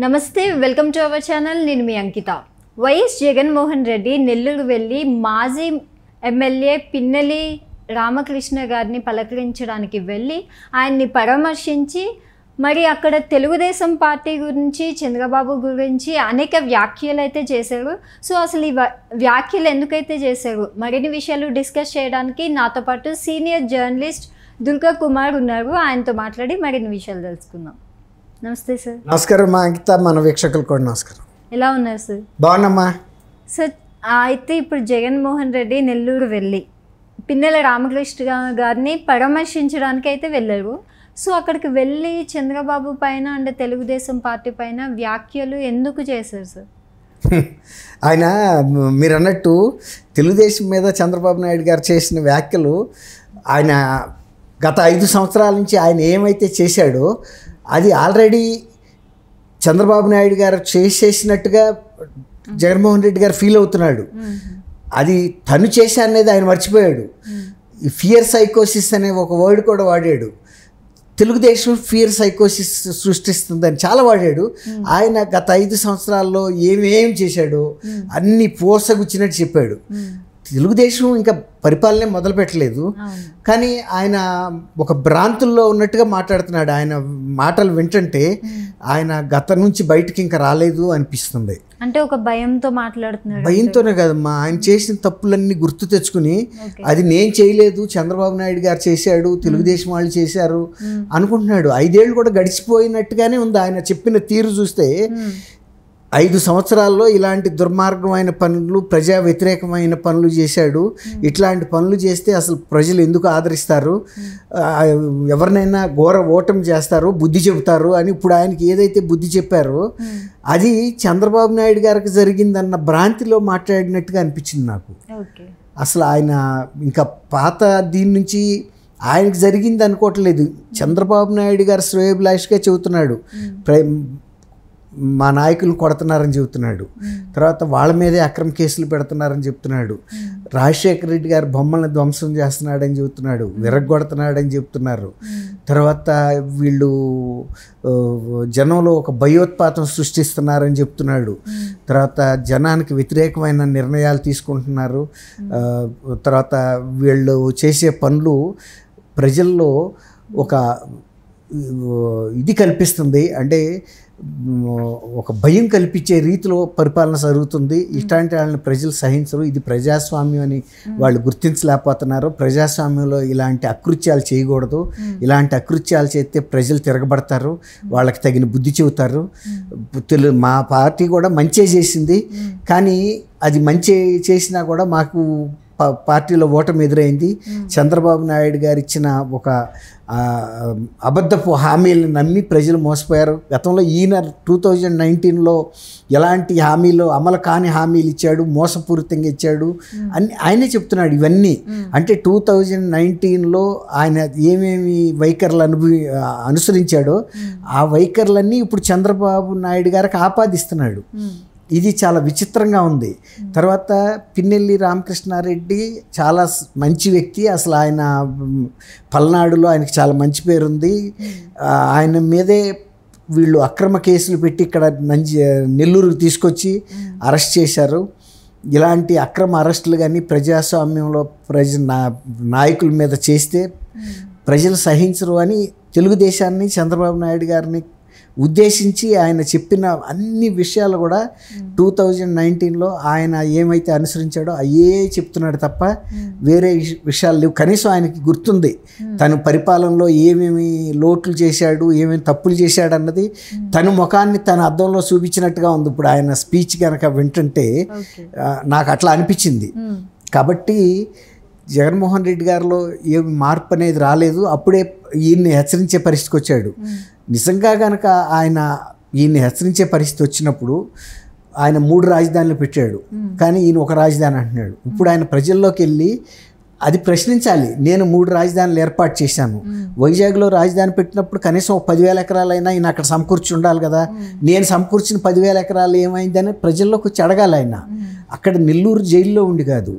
నమస్తే, welcome to our channel. నేను మీ అంకిత. YS Jaganmohan Reddy Nellore వెళ్ళి మాజీ ఎమ్మెల్యే పిన్నెల్లి రామకృష్ణ గారిని పలకరించడానికి వెళ్ళి ఆయన్ని పరామర్శించి మరి అక్కడ తెలుగుదేశం పార్టీ గురించి, చంద్రబాబు గురించి అనేక వ్యాఖ్యలు అయితే చేశారు. సో అసలు ఈ వ్యాఖ్యలు ఎందుకైతే చేశారు, మరిన్ని విషయాలు డిస్కస్ చేయడానికి నాతో పాటు సీనియర్ జర్నలిస్ట్ దుర్గా కుమార్ ఉన్నారు. ఆయనతో మాట్లాడి మరిన్ని విషయాలు తెలుసుకుందాం. నమస్తే సార్. నమస్కారం మా అంకిత, మన వీక్షకులు కూడా నమస్కారం. ఎలా ఉన్నారు సార్? బాగున్నామ్మా సార్. అయితే ఇప్పుడు జగన్మోహన్ రెడ్డి నెల్లూరు వెళ్ళి పిన్నెల్లి రామకృష్ణ గారిని పరామర్శించడానికి అయితే వెళ్ళారు. సో అక్కడికి వెళ్ళి చంద్రబాబు పైన అంటే తెలుగుదేశం పార్టీ పైన వ్యాఖ్యలు ఎందుకు చేశారు సార్? ఆయన మీరు అన్నట్టు తెలుగుదేశం మీద చంద్రబాబు నాయుడు గారు చేసిన వ్యాఖ్యలు, ఆయన గత 5 సంవత్సరాల నుంచి ఆయన ఏమైతే చేశాడో అది ఆల్రెడీ చంద్రబాబు నాయుడు గారు చేసేసినట్టుగా జగన్మోహన్ రెడ్డి గారు ఫీల్ అవుతున్నాడు. అది తను చేశా అనేది ఆయన మర్చిపోయాడు. ఈ ఫియర్ సైకోసిస్ అనే ఒక వర్డ్ కూడా వాడాడు. తెలుగుదేశం ఫియర్ సైకోసిస్ సృష్టిస్తుందని చాలా వాడాడు. ఆయన గత 5 సంవత్సరాల్లో ఏమేం చేశాడో అన్ని పోసగుచ్చినట్టు చెప్పాడు. తెలుగుదేశం ఇంకా పరిపాలనే మొదలు పెట్టలేదు, కానీ ఆయన ఒక భ్రాంతుల్లో ఉన్నట్టుగా మాట్లాడుతున్నాడు. ఆయన మాటలు వింటుంటే ఆయన గత నుంచి బయటికి ఇంకా రాలేదు అనిపిస్తుంది. అంటే ఒక భయంతో మాట్లాడుతున్నాడు. భయంతోనే కదమ్మా, ఆయన చేసిన తప్పులన్నీ గుర్తు తెచ్చుకుని అది నేను చేయలేదు, చంద్రబాబు నాయుడు గారు చేశాడు, తెలుగుదేశం వాళ్ళు చేశారు అనుకుంటున్నాడు. 5 ఏళ్ళు కూడా గడిచిపోయినట్టుగానే ఉంది. ఆయన చెప్పిన తీరు చూస్తే 5 సంవత్సరాల్లో ఇలాంటి దుర్మార్గమైన పనులు, ప్రజా వ్యతిరేకమైన పనులు చేశాడు. ఇట్లాంటి పనులు చేస్తే అసలు ప్రజలు ఎందుకు ఆదరిస్తారు, ఎవరినైనా ఘోర ఓటమి చేస్తారు, బుద్ధి చెబుతారు అని ఇప్పుడు ఆయనకి ఏదైతే బుద్ధి చెప్పారో అది చంద్రబాబు నాయుడు గారికి జరిగిందన్న భ్రాంతిలో మాట్లాడినట్టుగా అనిపించింది నాకు. అసలు ఆయన ఇంకా పాత దీని నుంచి ఆయనకి జరిగింది అనుకోవట్లేదు. చంద్రబాబు నాయుడు గారు శ్రేయోభిలాషిగా చెబుతున్నాడు, మా నాయకులను కొడుతున్నారని చెబుతున్నాడు. తర్వాత వాళ్ళ మీదే అక్రమ కేసులు పెడుతున్నారని చెప్తున్నాడు. రాజశేఖర రెడ్డి గారు బొమ్మలను ధ్వంసం చేస్తున్నాడని చెబుతున్నాడు, విరగొడుతున్నాడని చెప్తున్నారు. తర్వాత వీళ్ళు జనంలో ఒక భయోత్పాతం సృష్టిస్తున్నారని చెప్తున్నాడు. తర్వాత జనానికి వ్యతిరేకమైన నిర్ణయాలు తీసుకుంటున్నారు. తర్వాత వీళ్ళు చేసే పనులు ప్రజల్లో ఒక ఇది కల్పిస్తుంది, అంటే ఒక భయం కల్పించే రీతిలో పరిపాలన జరుగుతుంది. ఇట్లాంటి వాళ్ళని ప్రజలు సహించరు. ఇది ప్రజాస్వామ్యం అని వాళ్ళు గుర్తించలేకపోతున్నారు. ప్రజాస్వామ్యంలో ఇలాంటి అకృత్యాలు చేయకూడదు, ఇలాంటి అకృత్యాలు చేస్తే ప్రజలు తిరగబడతారు, వాళ్ళకి తగిన బుద్ధి చెబుతారు. మా పార్టీ కూడా మంచే చేసింది, కానీ అది మంచి చేసినా కూడా మాకు పార్టీలో ఓటమి ఎదురైంది. చంద్రబాబు నాయుడు గారు ఇచ్చిన ఒక అబద్ధపు హామీలను నమ్మి ప్రజలు మోసపోయారు. గతంలో ఈయన 2019లో ఎలాంటి హామీలు, అమలు కాని హామీలు ఇచ్చాడు, మోసపూరితంగా ఇచ్చాడు అని ఆయనే చెప్తున్నాడు. ఇవన్నీ అంటే 2019లో ఆయన ఏమేమి వైఖరులు అనుసరించాడో ఆ వైఖరులన్నీ ఇప్పుడు చంద్రబాబు నాయుడు గారికి ఆపాదిస్తున్నాడు. ఇది చాలా విచిత్రంగా ఉంది. తర్వాత పిన్నెల్లి రామకృష్ణారెడ్డి చాలా మంచి వ్యక్తి. అసలు ఆయన పల్నాడులో ఆయనకి చాలా మంచి పేరుంది. ఆయన మీదే వీళ్ళు అక్రమ కేసులు పెట్టి ఇక్కడ నెల్లూరుకి తీసుకొచ్చి అరెస్ట్ చేశారు. ఇలాంటి అక్రమ అరెస్టులు కానీ ప్రజాస్వామ్యంలో నాయకుల మీద చేస్తే ప్రజలు సహించరు అని తెలుగుదేశాన్ని, చంద్రబాబు నాయుడు గారిని ఉద్దేశించి ఆయన చెప్పిన అన్ని విషయాలు కూడా 2019లో ఆయన ఏమైతే అనుసరించాడో అయ్యే చెప్తున్నాడు తప్ప వేరే విషయాలు లేవు. కనీసం ఆయనకి గుర్తుంది తను పరిపాలనలో ఏమేమి లోట్లు చేశాడు, ఏమేమి తప్పులు చేశాడు అన్నది తను ముఖాన్ని తన అద్దంలో చూపించినట్టుగా ఉంది. ఇప్పుడు ఆయన స్పీచ్ కనుక వింటుంటే నాకు అట్లా అనిపించింది. కాబట్టి జగన్మోహన్ రెడ్డి గారిలో ఏమి మార్పు అనేది రాలేదు. అప్పుడే ఈయన్ని హెచ్చరించే పరిస్థితికి వచ్చాడు. నిజంగా కనుక ఆయన ఈయన్ని హెచ్చరించే పరిస్థితి వచ్చినప్పుడు ఆయన 3 రాజధానులు పెట్టాడు, కానీ ఈయన ఒక రాజధాని అంటున్నాడు. ఇప్పుడు ఆయన ప్రజల్లోకి వెళ్ళి అది ప్రశ్నించాలి. నేను 3 రాజధానులు ఏర్పాటు చేశాను, వైజాగ్లో రాజధాని పెట్టినప్పుడు కనీసం 10,000 ఎకరాలైనా ఈయన అక్కడ సమకూర్చి ఉండాలి కదా, నేను సమకూర్చిన 10,000 ఎకరాలు ఏమైందని ప్రజల్లోకి వచ్చి అడగాలి. ఆయన అక్కడ నెల్లూరు జైల్లో ఉండి కాదు,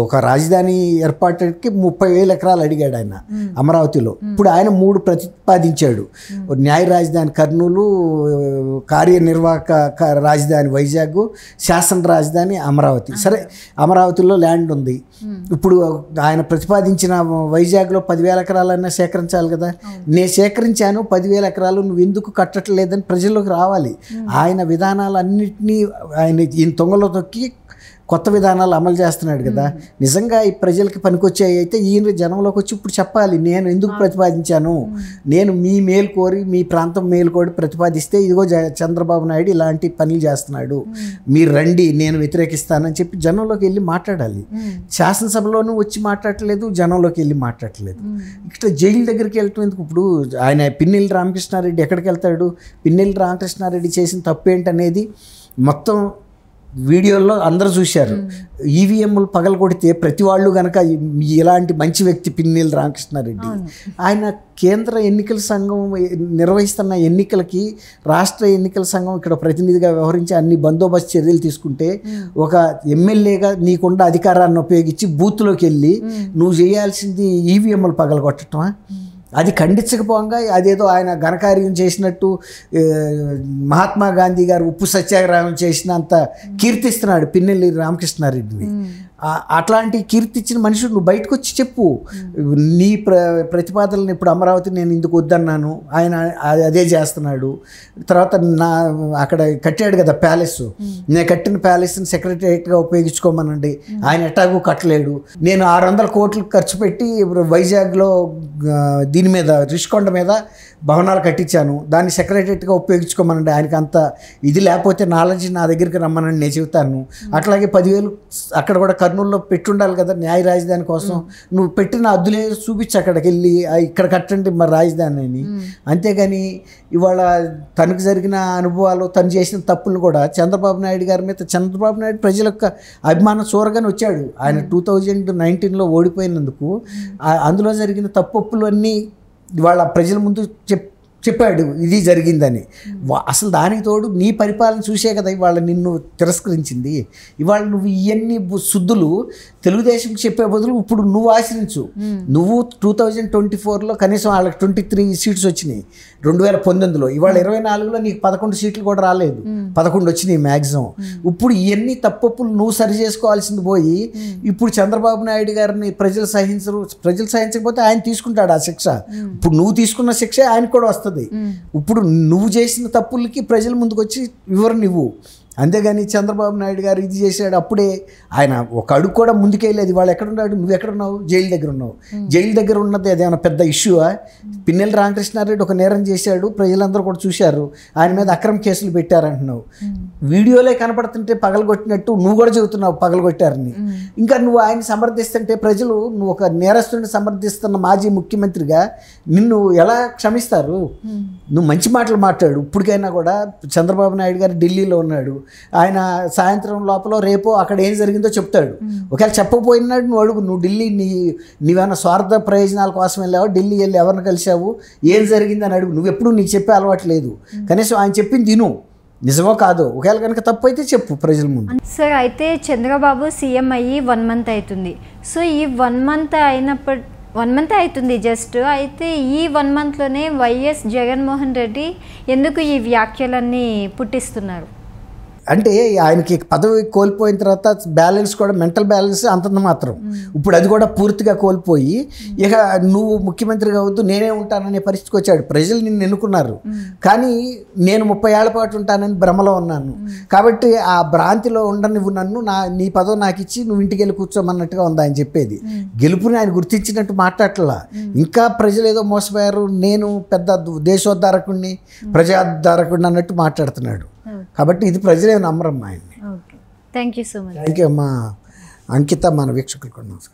ఒక రాజధాని ఏర్పాటుకి 30,000 ఎకరాలు అడిగాడు ఆయన అమరావతిలో. ఇప్పుడు ఆయన 3 ప్రతిపాదించాడు. న్యాయ రాజధాని కర్నూలు, కార్యనిర్వాహక రాజధాని వైజాగ్, శాసన రాజధాని అమరావతి. సరే, అమరావతిలో ల్యాండ్ ఉంది. ఇప్పుడు ఆయన ప్రతిపాదించిన వైజాగ్లో 10,000 ఎకరాలన్నా సేకరించాలి కదా. నేను సేకరించాను 10,000 ఎకరాలు, నువ్వు ఎందుకు కట్టట్లేదని ప్రజల్లోకి రావాలి. ఆయన విధానాలన్నింటినీ ఆయన ఈయన తొంగలో తొక్కి కొత్త విధానాలు అమలు చేస్తున్నాడు కదా. నిజంగా ఈ ప్రజలకి పనికొచ్చాయి అయితే ఈయన జనంలోకి వచ్చి ఇప్పుడు చెప్పాలి, నేను ఎందుకు ప్రతిపాదించాను, నేను మీ మేలు కోరి, మీ ప్రాంతం మేలు కోరి ప్రతిపాదిస్తే ఇదిగో చంద్రబాబు నాయుడు ఇలాంటి పనులు చేస్తున్నాడు, మీరు రండి, నేను వ్యతిరేకిస్తానని చెప్పి జనంలోకి వెళ్ళి మాట్లాడాలి. శాసనసభలోనూ వచ్చి మాట్లాడట్లేదు, జనంలోకి వెళ్ళి మాట్లాడట్లేదు. ఇక్కడ జైలు దగ్గరికి వెళ్ళటం ఎందుకు? ఇప్పుడు ఆయన పిన్నెల్లి రామకృష్ణారెడ్డి ఎక్కడికి వెళ్తాడు? పిన్నెల్లి రామకృష్ణారెడ్డి చేసిన తప్పు ఏంటనేది మొత్తం వీడియోల్లో అందరూ చూశారు. ఈవీఎంలు పగలగొడితే ప్రతి వాళ్ళు కనుక ఇలాంటి మంచి వ్యక్తి పిన్నెల్లి రామకృష్ణారెడ్డి, ఆయన కేంద్ర ఎన్నికల సంఘం నిర్వహిస్తున్న ఎన్నికలకి రాష్ట్ర ఎన్నికల సంఘం ఇక్కడ ప్రతినిధిగా వ్యవహరించి అన్ని బందోబస్తు చర్యలు తీసుకుంటే ఒక ఎమ్మెల్యేగా నీకున్న అధికారాన్ని ఉపయోగించి బూత్లోకి వెళ్ళి నువ్వు చేయాల్సింది ఈవీఎంలు పగలగొట్టడమా? అది ఖండించకపోగా అదేదో ఆయన ఘనకార్యం చేసినట్టు మహాత్మా గాంధీ గారు ఉప్పు సత్యాగ్రహం చేసినంత కీర్తిస్తున్నాడు పిన్నెల్లి రామకృష్ణారెడ్డిని. అట్లాంటి కీర్తిచ్చిన మనుషులు నువ్వు బయటకు వచ్చి చెప్పు, నీ ప్రతిపాదనలు ఇప్పుడు అమరావతి నేను ఇందుకు వద్దన్నాను, ఆయన అదే చేస్తున్నాడు. తర్వాత అక్కడ కట్టాడు కదా ప్యాలెస్, నేను కట్టిన ప్యాలెస్ని సెక్రటరియట్గా ఉపయోగించుకోమనండి, ఆయన ఎట్టాగూ కట్టలేడు. నేను 600 కోట్లు ఖర్చు పెట్టి వైజాగ్లో దీని మీద రిషికొండ మీద భవనాలు కట్టించాను, దాన్ని సెక్రటరియట్గా ఉపయోగించుకోమనండి, ఆయనకి అంత ఇది లేకపోతే నాలెడ్జ్ నా దగ్గరికి రమ్మనండి, నేను చెబుతాను. అట్లాగే 10,000 అక్కడ కూడా కర్నూలులో పెట్టుండాలి కదా న్యాయ రాజధాని కోసం, నువ్వు పెట్టిన అద్దులే చూపించి అక్కడికి వెళ్ళి ఇక్కడ కట్టండి మరి రాజధాని అని. అంతేగాని ఇవాళ తనకు జరిగిన అనుభవాలు, తను చేసిన తప్పులు కూడా చంద్రబాబు నాయుడు గారి మీద, చంద్రబాబు నాయుడు ప్రజల యొక్క అభిమానం చూరగానే వచ్చాడు. ఆయన 2019లో ఓడిపోయినందుకు అందులో జరిగిన తప్పులు అన్నీ ఇవాళ ప్రజల ముందు చెప్పాడు, ఇది జరిగిందని. అసలు దానికి తోడు నీ పరిపాలన చూసే కదా ఇవాళ నిన్ను తిరస్కరించింది. ఇవాళ నువ్వు ఇవన్నీ శుద్ధులు తెలుగుదేశంకి చెప్పే బదులు ఇప్పుడు నువ్వు ఆశ్రయించు. నువ్వు 2024లో కనీసం వాళ్ళకి 23 సీట్స్ వచ్చినాయి 2019లో, ఇవాళ 24లో నీకు 11 సీట్లు కూడా రాలేదు, 11 వచ్చినాయి మ్యాక్సిమం. ఇప్పుడు ఇవన్నీ తప్పులు నువ్వు సరి చేసుకోవాల్సింది పోయి ఇప్పుడు చంద్రబాబు నాయుడు గారిని ప్రజలు సహించకపోతే ఆయన తీసుకుంటాడు ఆ శిక్ష. ఇప్పుడు నువ్వు తీసుకున్న శిక్ష ఆయనకు కూడా వస్తుంది. ఇప్పుడు నువ్వు చేసిన తప్పులకి ప్రజల ముందుకు వచ్చి వివరణ ఇవ్వు. అంతేగాని చంద్రబాబు నాయుడు గారు ఇది చేశాడు అప్పుడే ఆయన ఒక అడుగు కూడా ముందుకెళ్ళలేదు. వాళ్ళు ఎక్కడున్నాడు, నువ్వు ఎక్కడున్నావు? జైలు దగ్గర ఉన్నావు. జైలు దగ్గర ఉన్నది అదేమన్నా పెద్ద ఇష్యూవా? పిన్నెల్లి రామకృష్ణారెడ్డి ఒక నేరం చేశాడు, ప్రజలందరూ కూడా చూశారు, ఆయన మీద అక్రమ కేసులు పెట్టారంటున్నావు. వీడియోలే కనపడుతుంటే పగలగొట్టినట్టు నువ్వు కూడా చెబుతున్నావు పగలగొట్టారని. ఇంకా నువ్వు ఆయన సమర్థిస్తుంటే ప్రజలు నువ్వు ఒక నేరస్తుడిని సమర్థిస్తున్న మాజీ ముఖ్యమంత్రిగా నిన్ను ఎలా క్షమిస్తారు? నువ్వు మంచి మాటలు మాట్లాడు. ఇప్పటికైనా కూడా చంద్రబాబు నాయుడు గారు ఢిల్లీలో ఉన్నాడు, ఆయన సాయంత్రం లోపల రేపో అక్కడ ఏం జరిగిందో చెప్తాడు. ఒకవేళ చెప్పకపోయినాడు నువ్వు అడుగు, నువ్వు ఢిల్లీ నీవేమైనా స్వార్థ ప్రయోజనాల కోసం వెళ్ళావు, ఢిల్లీ వెళ్ళి ఎవరిని కలిసావు, ఏం జరిగిందని అడుగు. నువ్వెప్పుడు నీకు చెప్పే అలవాటు లేదు, కనీసం ఆయన చెప్పింది తిను, నిజమో కాదో. ఒకవేళ కనుక తప్పు అయితే చెప్పు ప్రజల ముందు. సార్, అయితే చంద్రబాబు సీఎం అయ్యి 1 మంత్ అవుతుంది. సో ఈ 1 మంత్ అయినప్పుడు 1 మంత్ అవుతుంది జస్ట్. అయితే ఈ 1 మంత్లోనే వైఎస్ జగన్మోహన్ రెడ్డి ఎందుకు ఈ వ్యాఖ్యలన్నీ పుట్టిస్తున్నారు? అంటే ఆయనకి పదవి కోల్పోయిన తర్వాత బ్యాలెన్స్ కూడా, మెంటల్ బ్యాలెన్స్ అంతంత మాత్రం. ఇప్పుడు అది కూడా పూర్తిగా కోల్పోయి ఇక నువ్వు ముఖ్యమంత్రి కావద్దు నేనే ఉంటాననే పరిస్థితికి వచ్చాడు. ప్రజలు నిన్ను ఎన్నుకున్నారు, కానీ నేను 30 ఏళ్ల పాటు ఉంటానని భ్రమలో ఉన్నాను కాబట్టి ఆ భ్రాంతిలో ఉండనివ్వు నన్ను, నీ పదవి నాకు ఇచ్చి నువ్వు ఇంటికి వెళ్ళి కూర్చోమన్నట్టుగా ఉంది ఆయన చెప్పేది. గెలుపుని ఆయన గుర్తించినట్టు మాట్లాడట్లా. ఇంకా ప్రజలు ఏదో మోసపోయారు, నేను పెద్ద దేశోద్ధారకుడిని, ప్రజాద్ధారకుడిని అన్నట్టు మాట్లాడుతున్నాడు. కాబట్టి ఇది ప్రజలే నమ్మరమ్మా ఆయన్ని. Thank you so much. Thank you అమ్మా అంకిత, మన వీక్షకులకు.